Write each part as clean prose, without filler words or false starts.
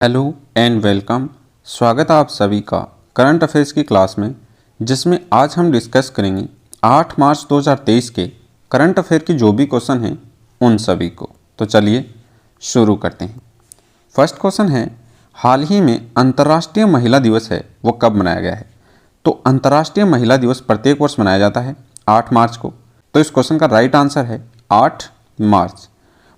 Hello and welcome. स्वागत है आप सभी का करंट अफेयर्स की क्लास में, जिसमें आज हम डिस्कस करेंगे 8 मार्च 2023 के करंट अफेयर की जो भी क्वेश्चन हैं उन सभी को। तो चलिए शुरू करते हैं। फर्स्ट क्वेश्चन है, हाल ही में अंतर्राष्ट्रीय महिला दिवस है वो कब मनाया गया है? तो अंतर्राष्ट्रीय महिला दिवस प्रत्येक वर्ष मनाया जाता है 8 मार्च को। तो इस क्वेश्चन का राइट आंसर है 8 मार्च।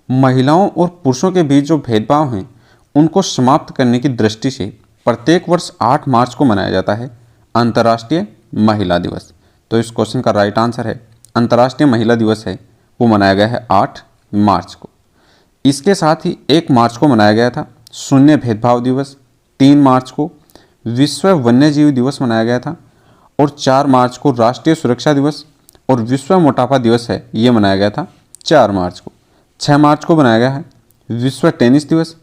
महिलाओं और पुरुषों के बीच जो भेदभाव हैं उनको समाप्त करने की दृष्टि से प्रत्येक वर्ष 8 मार्च को मनाया जाता है अंतर्राष्ट्रीय महिला दिवस। तो इस क्वेश्चन का राइट आंसर है अंतर्राष्ट्रीय महिला दिवस है वो मनाया गया है 8 मार्च को। इसके साथ ही 1 मार्च को मनाया गया था शून्य भेदभाव दिवस, 3 मार्च को विश्व वन्यजीव दिवस मनाया गया था और 4 मार्च को राष्ट्रीय सुरक्षा दिवस और विश्व मोटापा दिवस है ये मनाया गया था 4 मार्च को। 6 मार्च को मनाया गया है विश्व टेनिस दिवस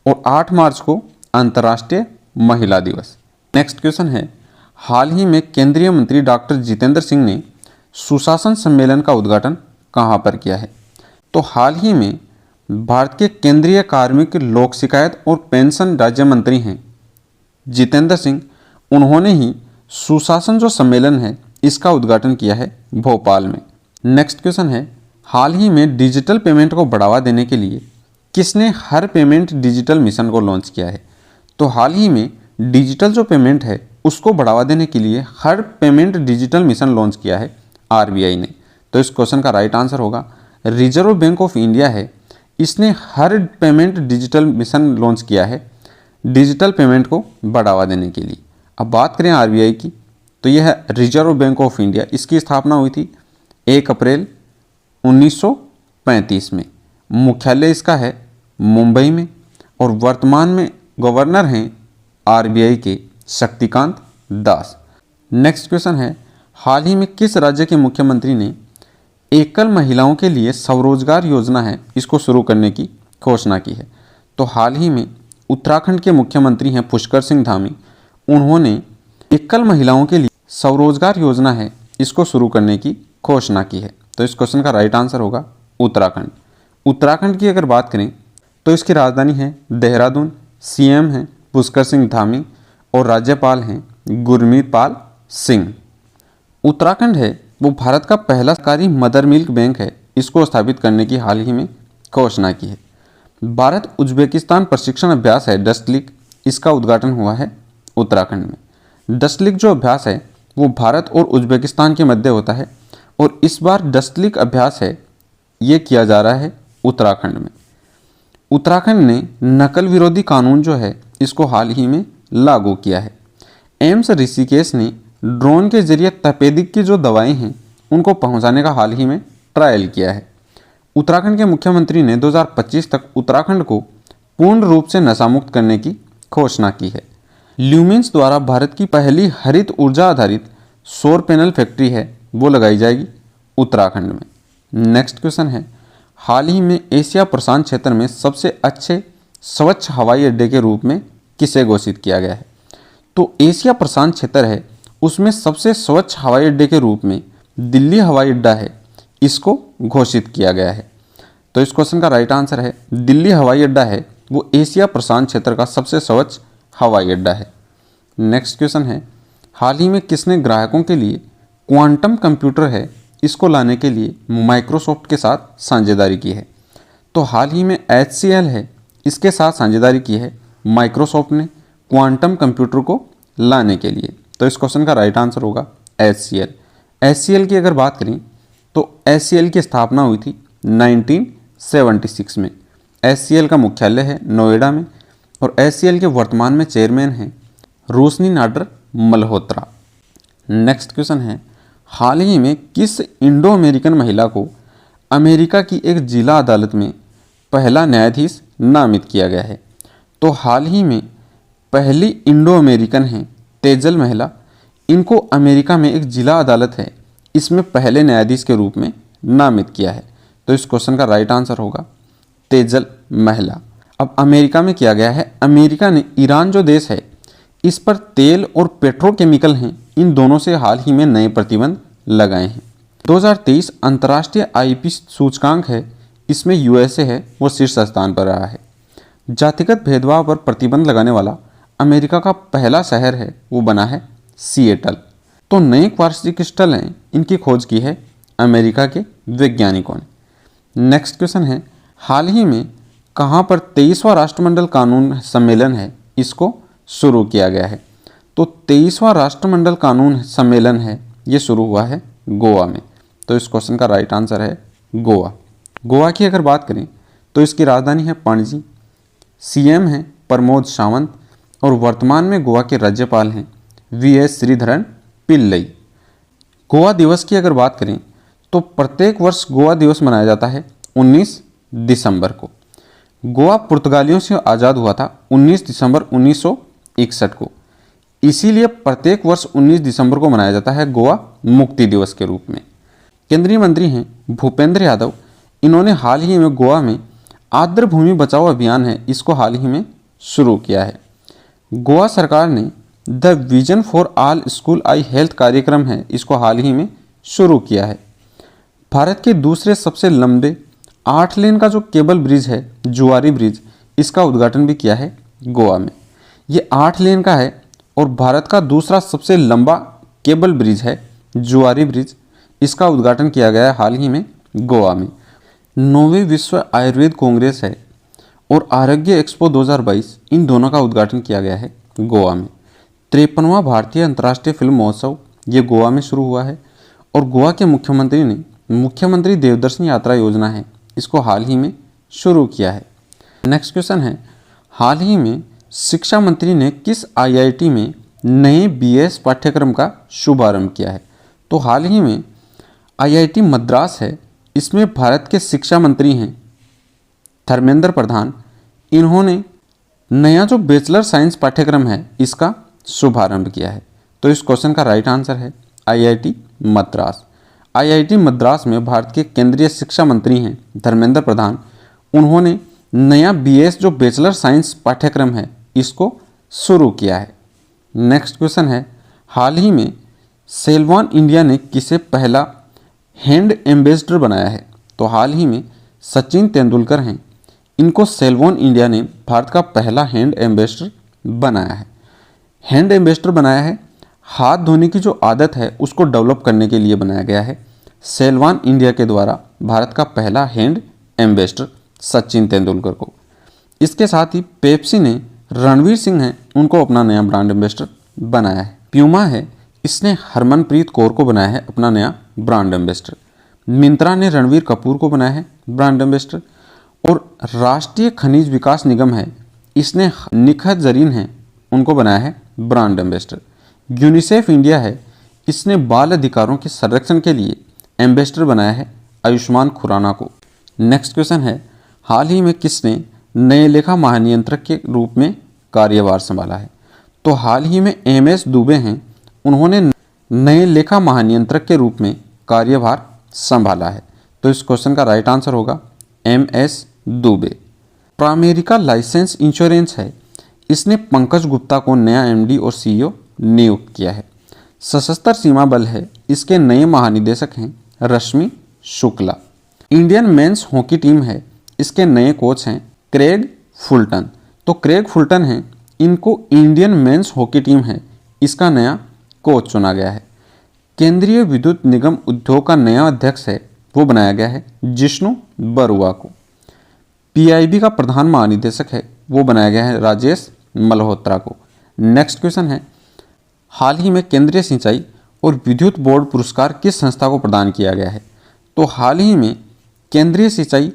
और 8 मार्च को अंतर्राष्ट्रीय महिला दिवस। नेक्स्ट क्वेश्चन है, हाल ही में केंद्रीय मंत्री डॉक्टर जितेंद्र सिंह ने सुशासन सम्मेलन का उद्घाटन कहां पर किया है? तो हाल ही में भारत के केंद्रीय कार्मिक, लोक शिकायत और पेंशन राज्य मंत्री हैं जितेंद्र सिंह, उन्होंने ही सुशासन जो सम्मेलन है इसका उद्घाटन किया है भोपाल में। नेक्स्ट क्वेश्चन है, हाल ही में डिजिटल पेमेंट को बढ़ावा देने के लिए किसने हर पेमेंट डिजिटल मिशन को लॉन्च किया है? तो हाल ही में डिजिटल जो पेमेंट है उसको बढ़ावा देने के लिए हर पेमेंट डिजिटल मिशन लॉन्च किया है आरबीआई ने। तो इस क्वेश्चन का राइट आंसर होगा रिजर्व बैंक ऑफ इंडिया है, इसने हर पेमेंट डिजिटल मिशन लॉन्च किया है डिजिटल पेमेंट को बढ़ावा देने के लिए। अब बात करें आरबीआई की, तो यह है रिजर्व बैंक ऑफ इंडिया। इसकी स्थापना हुई थी 1 अप्रैल 1935 में। मुख्यालय इसका है मुंबई में और वर्तमान में गवर्नर हैं आरबीआई के शक्तिकांत दास। नेक्स्ट क्वेश्चन है, हाल ही में किस राज्य के मुख्यमंत्री ने एकल महिलाओं के लिए स्वरोजगार योजना है इसको शुरू करने की घोषणा की है? तो हाल ही में उत्तराखंड के मुख्यमंत्री हैं पुष्कर सिंह धामी, उन्होंने एकल महिलाओं के लिए स्वरोजगार योजना है इसको शुरू करने की घोषणा की है। तो इस क्वेश्चन का राइट आंसर होगा उत्तराखंड। उत्तराखंड की अगर बात करें तो इसकी राजधानी है देहरादून, सीएम हैं पुष्कर सिंह धामी और राज्यपाल हैं गुरमीत पाल सिंह। उत्तराखंड है वो भारत का पहला सरकारी मदर मिल्क बैंक है, इसको स्थापित करने की हाल ही में घोषणा की है। भारत उज्बेकिस्तान प्रशिक्षण अभ्यास है डस्टलिक, इसका उद्घाटन हुआ है उत्तराखंड में। डस्टलिक जो अभ्यास है वो भारत और उज्बेकिस्तान के मध्य होता है और इस बार डस्टलिक अभ्यास है ये किया जा रहा है उत्तराखंड में। उत्तराखंड ने नकल विरोधी कानून जो है इसको हाल ही में लागू किया है। एम्स ऋषिकेश ने ड्रोन के जरिए तपेदिक की जो दवाएं हैं उनको पहुंचाने का हाल ही में ट्रायल किया है। उत्तराखंड के मुख्यमंत्री ने 2025 तक उत्तराखंड को पूर्ण रूप से नशा मुक्त करने की घोषणा की है। ल्यूमेंस द्वारा भारत की पहली हरित ऊर्जा आधारित सौर पैनल फैक्ट्री है वो लगाई जाएगी उत्तराखंड में। नेक्स्ट क्वेश्चन है, हाल ही में एशिया प्रशांत क्षेत्र में सबसे अच्छे स्वच्छ हवाई अड्डे के रूप में किसे घोषित किया गया है? तो एशिया प्रशांत क्षेत्र है उसमें सबसे स्वच्छ हवाई अड्डे के रूप में दिल्ली हवाई अड्डा है इसको घोषित किया गया है। तो इस क्वेश्चन का राइट आंसर है दिल्ली हवाई अड्डा है वो एशिया प्रशांत क्षेत्र का सबसे स्वच्छ हवाई अड्डा है। नेक्स्ट क्वेश्चन है, हाल ही में किसने ग्राहकों के लिए क्वांटम कंप्यूटर है इसको लाने के लिए माइक्रोसॉफ्ट के साथ साझेदारी की है? तो हाल ही में HCL है इसके साथ साझेदारी की है माइक्रोसॉफ्ट ने क्वांटम कंप्यूटर को लाने के लिए। तो इस क्वेश्चन का राइट आंसर होगा HCL। HCL की अगर बात करें तो HCL की स्थापना हुई थी 1976 में। HCL का मुख्यालय है नोएडा में और HCL के वर्तमान में चेयरमैन हैं रोशनी नाडर मल्होत्रा। नेक्स्ट क्वेश्चन है, हाल ही में किस इंडो अमेरिकन महिला को अमेरिका की एक जिला अदालत में पहला न्यायाधीश नामित किया गया है? तो हाल ही में पहली इंडो अमेरिकन हैं तेजल महिला, इनको अमेरिका में एक जिला अदालत है इसमें पहले न्यायाधीश के रूप में नामित किया है। तो इस क्वेश्चन का राइट आंसर होगा तेजल महिला। अब अमेरिका में किया गया है, अमेरिका ने ईरान जो देश है इस पर तेल और पेट्रोकेमिकल हैं इन दोनों से हाल ही में नए प्रतिबंध लगाए हैं। 2023 अंतर्राष्ट्रीय आईपी सूचकांक है इसमें यूएसए है वो शीर्ष स्थान पर रहा है। जातिगत भेदभाव पर प्रतिबंध लगाने वाला अमेरिका का पहला शहर है वो बना है सिएटल। तो नए क्वार्ट्ज क्रिस्टल हैं, इनकी खोज की है अमेरिका के वैज्ञानिकों ने। नेक्स्ट क्वेश्चन है, हाल ही में कहाँ पर 23वां राष्ट्रमंडल कानून सम्मेलन है इसको शुरू किया गया है? तो 23वां राष्ट्रमंडल कानून सम्मेलन है ये शुरू हुआ है गोवा में। तो इस क्वेश्चन का राइट आंसर है गोवा। गोवा की अगर बात करें तो इसकी राजधानी है पणजी, सीएम हैं प्रमोद सावंत और वर्तमान में गोवा के राज्यपाल हैं वीएस श्रीधरन पिल्लई। गोवा दिवस की अगर बात करें तो प्रत्येक वर्ष गोवा दिवस मनाया जाता है 19 दिसंबर को। गोवा पुर्तगालियों से आज़ाद हुआ था 19 दिसंबर 1961 को, इसीलिए प्रत्येक वर्ष 19 दिसंबर को मनाया जाता है गोवा मुक्ति दिवस के रूप में। केंद्रीय मंत्री हैं भूपेंद्र यादव, इन्होंने हाल ही में गोवा में आर्द्र भूमि बचाओ अभियान है इसको हाल ही में शुरू किया है। गोवा सरकार ने the vision for all school I health कार्यक्रम है इसको हाल ही में शुरू किया है। भारत के दूसरे सबसे लंबे 8 लेन का जो केबल ब्रिज है जुआरी ब्रिज, इसका उद्घाटन भी किया है गोवा में। ये 8 लेन का है और भारत का दूसरा सबसे लंबा केबल ब्रिज है जुआरी ब्रिज, इसका उद्घाटन किया गया है हाल ही में गोवा में। 9वीं विश्व आयुर्वेद कांग्रेस है और आरोग्य एक्सपो 2022, इन दोनों का उद्घाटन किया गया है गोवा में। 53वां भारतीय अंतर्राष्ट्रीय फिल्म महोत्सव ये गोवा में शुरू हुआ है और गोवा के मुख्यमंत्री ने मुख्यमंत्री देवदर्शन यात्रा योजना है इसको हाल ही में शुरू किया है। नेक्स्ट क्वेश्चन है, हाल ही में शिक्षा मंत्री ने किस आईआईटी में नए बीएस पाठ्यक्रम का शुभारंभ किया है? तो हाल ही में आईआईटी मद्रास है, इसमें भारत के शिक्षा मंत्री हैं धर्मेंद्र प्रधान, इन्होंने नया जो बैचलर साइंस पाठ्यक्रम है इसका शुभारंभ किया है। तो इस क्वेश्चन का राइट आंसर है आईआईटी मद्रास। आईआईटी मद्रास में भारत के केंद्रीय शिक्षा मंत्री हैं धर्मेंद्र प्रधान, उन्होंने नया बीएस जो बैचलर साइंस पाठ्यक्रम है इसको शुरू किया है। नेक्स्ट क्वेश्चन है, हाल ही में सेलवान इंडिया ने किसे पहला हैंड एम्बेसडर बनाया है? तो हाल ही में सचिन तेंदुलकर हैं, इनको सेलवान इंडिया ने भारत का पहला हैंड एम्बेसडर बनाया है। हैंड एम्बेसडर बनाया है, हाथ धोने की जो आदत है उसको डेवलप करने के लिए बनाया गया है। सेलवान इंडिया के द्वारा भारत का पहला हैंड एम्बेसडर सचिन तेंदुलकर को। इसके साथ ही पेप्सी ने रणवीर सिंह हैं उनको अपना नया ब्रांड एम्बेसडर बनाया है। प्यूमा है, इसने हरमनप्रीत कौर को बनाया है अपना नया ब्रांड एम्बेसडर। मिंत्रा ने रणवीर कपूर को बनाया है ब्रांड एम्बेसडर और राष्ट्रीय खनिज विकास निगम है, इसने निखत जरीन हैं उनको बनाया है ब्रांड एम्बेसडर। यूनिसेफ इंडिया है, इसने बाल अधिकारों के संरक्षण के लिए एम्बेसडर बनाया है आयुष्मान खुराना को। नेक्स्ट क्वेश्चन है, हाल ही में किसने नए लेखा महानियंत्रक के रूप में कार्यभार संभाला है? तो हाल ही में एमएस दुबे हैं, उन्होंने नए लेखा महानियंत्रक के रूप में कार्यभार संभाला है। तो इस क्वेश्चन का राइट आंसर होगा एमएस दुबे। प्रामेरिका लाइसेंस इंश्योरेंस है, इसने पंकज गुप्ता को नया एमडी और सीईओ नियुक्त किया है। सशस्त्र सीमा बल है, इसके नए महानिदेशक हैं Rashmi Shukla. Indian men's hockey team है, इसके नए कोच हैं क्रेग फुलटन। तो क्रेग फुलटन हैं, इनको इंडियन मेंस हॉकी टीम है इसका नया कोच चुना गया है। केंद्रीय विद्युत निगम उद्योग का नया अध्यक्ष है वो बनाया गया है जिष्णु बरुआ को। पीआईबी का प्रधान महानिदेशक है वो बनाया गया है राजेश मल्होत्रा को। नेक्स्ट क्वेश्चन है, हाल ही में केंद्रीय सिंचाई और विद्युत बोर्ड पुरस्कार किस संस्था को प्रदान किया गया है? तो हाल ही में केंद्रीय सिंचाई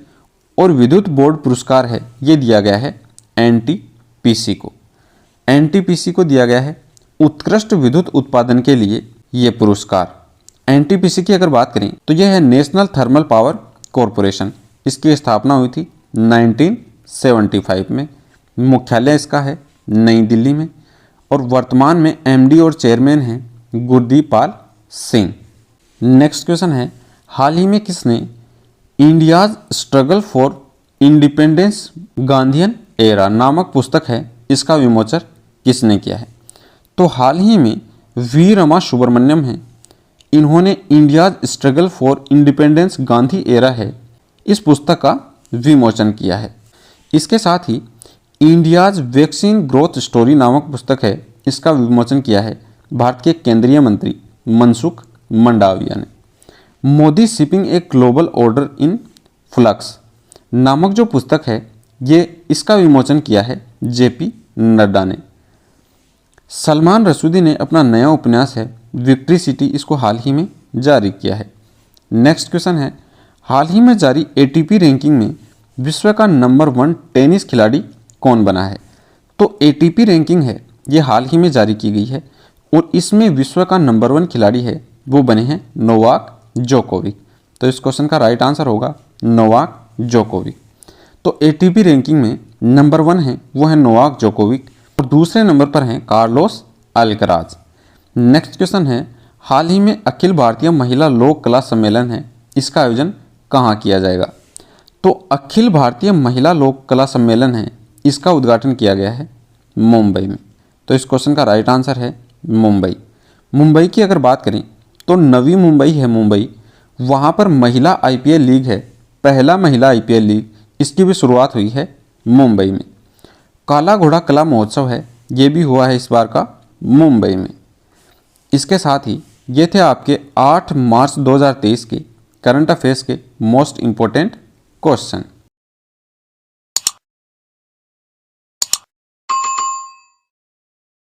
और विद्युत बोर्ड पुरस्कार है ये दिया गया है एनटीपीसी को। एनटीपीसी को दिया गया है उत्कृष्ट विद्युत उत्पादन के लिए ये पुरस्कार। एनटीपीसी की अगर बात करें तो यह है नेशनल थर्मल पावर कॉरपोरेशन, इसकी स्थापना हुई थी 1975 में। मुख्यालय इसका है नई दिल्ली में और वर्तमान में एमडी और चेयरमैन हैं गुरदीप पाल सिंह। नेक्स्ट क्वेश्चन है, हाल ही में किसने India's struggle for independence Gandhian era नामक पुस्तक है इसका विमोचन किसने किया है? तो हाल ही में वी रमा सुब्रमण्यम हैं, इन्होंने India's struggle for independence Gandhi era है इस पुस्तक का विमोचन किया है। इसके साथ ही इंडियाज वैक्सीन ग्रोथ स्टोरी नामक पुस्तक है, इसका विमोचन किया है भारत के केंद्रीय मंत्री मनसुख मंडाविया ने। Modi shipping a global order in flux नामक जो पुस्तक है ये इसका विमोचन किया है जेपी नड्डा ने। सलमान रसूदी ने अपना नया उपन्यास है विक्ट्री सिटी, इसको हाल ही में जारी किया है। नेक्स्ट क्वेश्चन है, हाल ही में जारी एटीपी रैंकिंग में विश्व का नंबर 1 टेनिस खिलाड़ी कौन बना है? तो एटीपी रैंकिंग है ये हाल ही में जारी की गई है और इसमें विश्व का नंबर 1 खिलाड़ी है वो बने हैं नोवाक जोकोविक। तो इस क्वेश्चन का राइट आंसर होगा नोवाक जोकोविक। तो एटीपी रैंकिंग में नंबर 1 है वो है नोवाक जोकोविक और दूसरे नंबर पर हैं कार्लोस अल्कराज। नेक्स्ट क्वेश्चन है, हाल ही में अखिल भारतीय महिला लोक कला सम्मेलन है, इसका आयोजन कहाँ किया जाएगा? तो अखिल भारतीय महिला लोक कला सम्मेलन है, इसका उद्घाटन किया गया है मुंबई में। तो इस क्वेश्चन का राइट आंसर है मुंबई। मुंबई की अगर बात करें तो नवी मुंबई है मुंबई, वहाँ पर महिला आईपीएल लीग है, पहला महिला आईपीएल लीग, इसकी भी शुरुआत हुई है मुंबई में। काला घोड़ा कला महोत्सव है, ये भी हुआ है इस बार का मुंबई में। इसके साथ ही ये थे आपके 8 मार्च 2023 के करंट अफेयर्स के मोस्ट इम्पोर्टेंट क्वेश्चन।